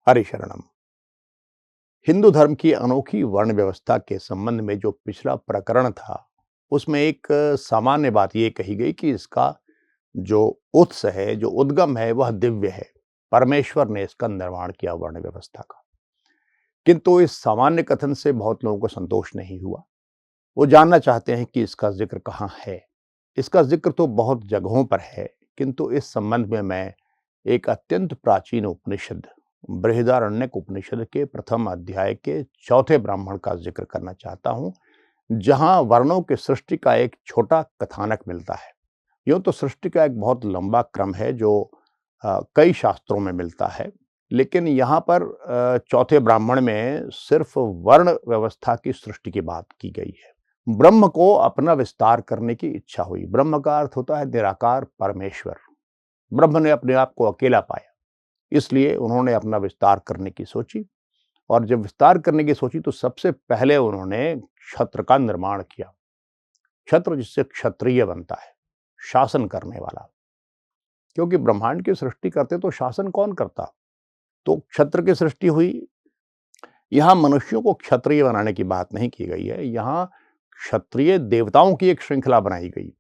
हरिशरणम। हिंदू धर्म की अनोखी वर्ण व्यवस्था के संबंध में जो पिछला प्रकरण था, उसमें एक सामान्य बात ये कही गई कि इसका जो उत्स है, जो उद्गम है, वह दिव्य है। परमेश्वर ने इसका निर्माण किया वर्ण व्यवस्था का। किंतु इस सामान्य कथन से बहुत लोगों को संतोष नहीं हुआ। वो जानना चाहते हैं कि इसका जिक्र कहाँ है। इसका जिक्र तो बहुत जगहों पर है, किंतु इस संबंध में मैं एक अत्यंत प्राचीन उपनिषद, बृहदारण्यक उपनिषद के प्रथम अध्याय के चौथे ब्राह्मण का जिक्र करना चाहता हूं, जहां वर्णों की सृष्टि का एक छोटा कथानक मिलता है। यूं तो सृष्टि का एक बहुत लंबा क्रम है जो कई शास्त्रों में मिलता है, लेकिन यहाँ पर चौथे ब्राह्मण में सिर्फ वर्ण व्यवस्था की सृष्टि की बात की गई है। ब्रह्म को अपना विस्तार करने की इच्छा हुई। ब्रह्म का अर्थ होता है निराकार परमेश्वर। ब्रह्म ने अपने आप को अकेला पाया, इसलिए उन्होंने अपना विस्तार करने की सोची। और जब विस्तार करने की सोची तो सबसे पहले उन्होंने क्षत्र का निर्माण किया। क्षत्र जिससे क्षत्रिय बनता है, शासन करने वाला। क्योंकि ब्रह्मांड की सृष्टि करते तो शासन कौन करता, तो क्षत्र की सृष्टि हुई। यहां मनुष्यों को क्षत्रिय बनाने की बात नहीं की गई है, यहां क्षत्रिय देवताओं की एक श्रृंखला बनाई गई।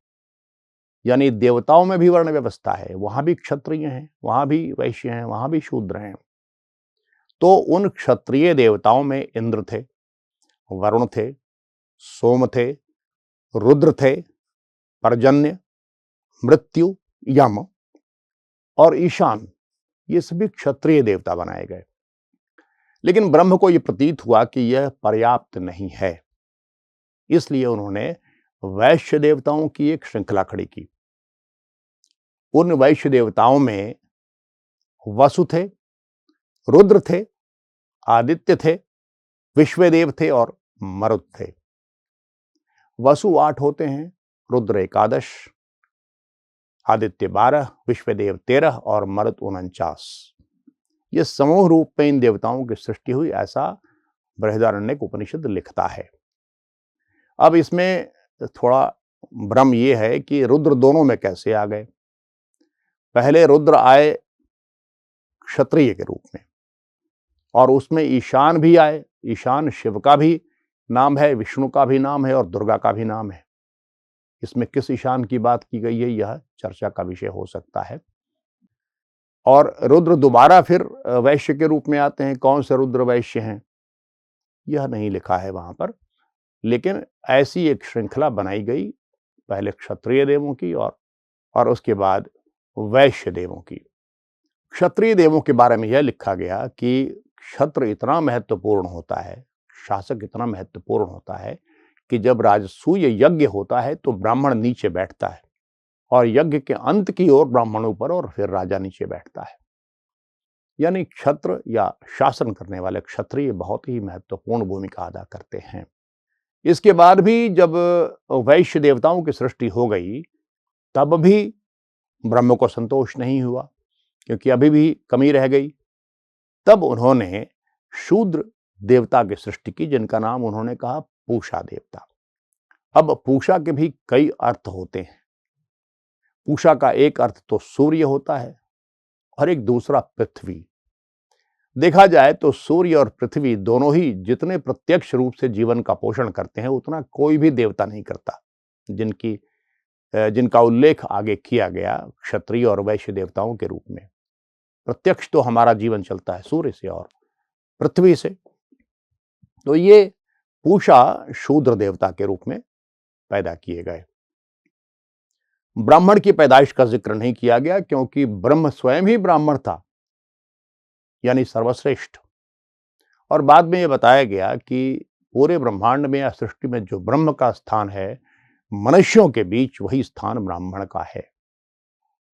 यानी देवताओं में भी वर्ण व्यवस्था है, वहां भी क्षत्रिय हैं, वहां भी वैश्य हैं, वहां भी शूद्र हैं। तो उन क्षत्रिय देवताओं में इंद्र थे, वरुण थे, सोम थे, रुद्र थे, पर्जन्य, मृत्यु, यम और ईशान, ये सभी क्षत्रिय देवता बनाए गए। लेकिन ब्रह्म को यह प्रतीत हुआ कि यह पर्याप्त नहीं है, इसलिए उन्होंने वैश्य देवताओं की एक श्रृंखला खड़ी की। उन वैश्य देवताओं में वसु थे, रुद्र थे, आदित्य थे, विश्वदेव थे और मरुत थे। वसु 8 होते हैं, रुद्र 11, आदित्य 12, विश्वदेव 13 और मरुत 49। ये समूह रूप में इन देवताओं की सृष्टि हुई, ऐसा बृहदारण्यक उपनिषद लिखता है। अब इसमें थोड़ा भ्रम ये है कि रुद्र दोनों में कैसे आ गए। पहले रुद्र आए क्षत्रिय के रूप में, और उसमें ईशान भी आए। ईशान शिव का भी नाम है, विष्णु का भी नाम है और दुर्गा का भी नाम है। इसमें किस ईशान की बात की गई है, यह चर्चा का विषय हो सकता है। और रुद्र दोबारा फिर वैश्य के रूप में आते हैं। कौन से रुद्र वैश्य हैं, यह नहीं लिखा है वहां पर, लेकिन ऐसी एक श्रृंखला बनाई गई, पहले क्षत्रिय देवों की और उसके बाद वैश्य देवों की। क्षत्रिय देवों के बारे में यह लिखा गया कि क्षत्र इतना महत्वपूर्ण होता है, शासक इतना महत्वपूर्ण होता है कि जब राजसूय यज्ञ होता है तो ब्राह्मण नीचे बैठता है, और यज्ञ के अंत की ओर ब्राह्मण ऊपर और फिर राजा नीचे बैठता है। यानी क्षत्र या शासन करने वाले क्षत्रिय बहुत ही महत्वपूर्ण भूमिका अदा करते हैं। इसके बाद भी जब वैश्य देवताओं की सृष्टि हो गई, तब भी ब्रह्म को संतोष नहीं हुआ, क्योंकि अभी भी कमी रह गई। तब उन्होंने शूद्र देवता की सृष्टि की, जिनका नाम उन्होंने कहा पूषा देवता। अब पूषा के भी कई अर्थ होते हैं। पूषा का एक अर्थ तो सूर्य होता है और एक दूसरा पृथ्वी। देखा जाए तो सूर्य और पृथ्वी दोनों ही जितने प्रत्यक्ष रूप से जीवन का पोषण करते हैं, उतना कोई भी देवता नहीं करता, जिनका उल्लेख आगे किया गया क्षत्रिय और वैश्य देवताओं के रूप में। प्रत्यक्ष तो हमारा जीवन चलता है सूर्य से और पृथ्वी से। तो ये पूषा शूद्र देवता के रूप में पैदा किए गए। ब्राह्मण की पैदाइश का जिक्र नहीं किया गया, क्योंकि ब्रह्म स्वयं ही ब्राह्मण था, यानी सर्वश्रेष्ठ। और बाद में यह बताया गया कि पूरे ब्रह्मांड में या सृष्टि में जो ब्रह्म का स्थान है, मनुष्यों के बीच वही स्थान ब्राह्मण का है।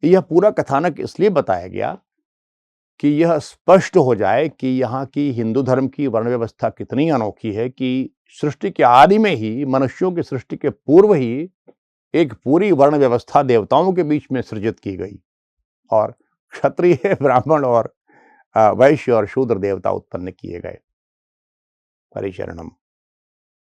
यह पूरा कथानक इसलिए बताया गया कि यह स्पष्ट हो जाए कि यहाँ की हिंदू धर्म की वर्ण व्यवस्था कितनी अनोखी है कि सृष्टि के आदि में ही, मनुष्यों की सृष्टि के पूर्व ही एक पूरी वर्ण व्यवस्था देवताओं के बीच में सृजित की गई, और क्षत्रिय, ब्राह्मण और वैश्य और शूद्र देवता उत्पन्न किए गए। हरिशरणम।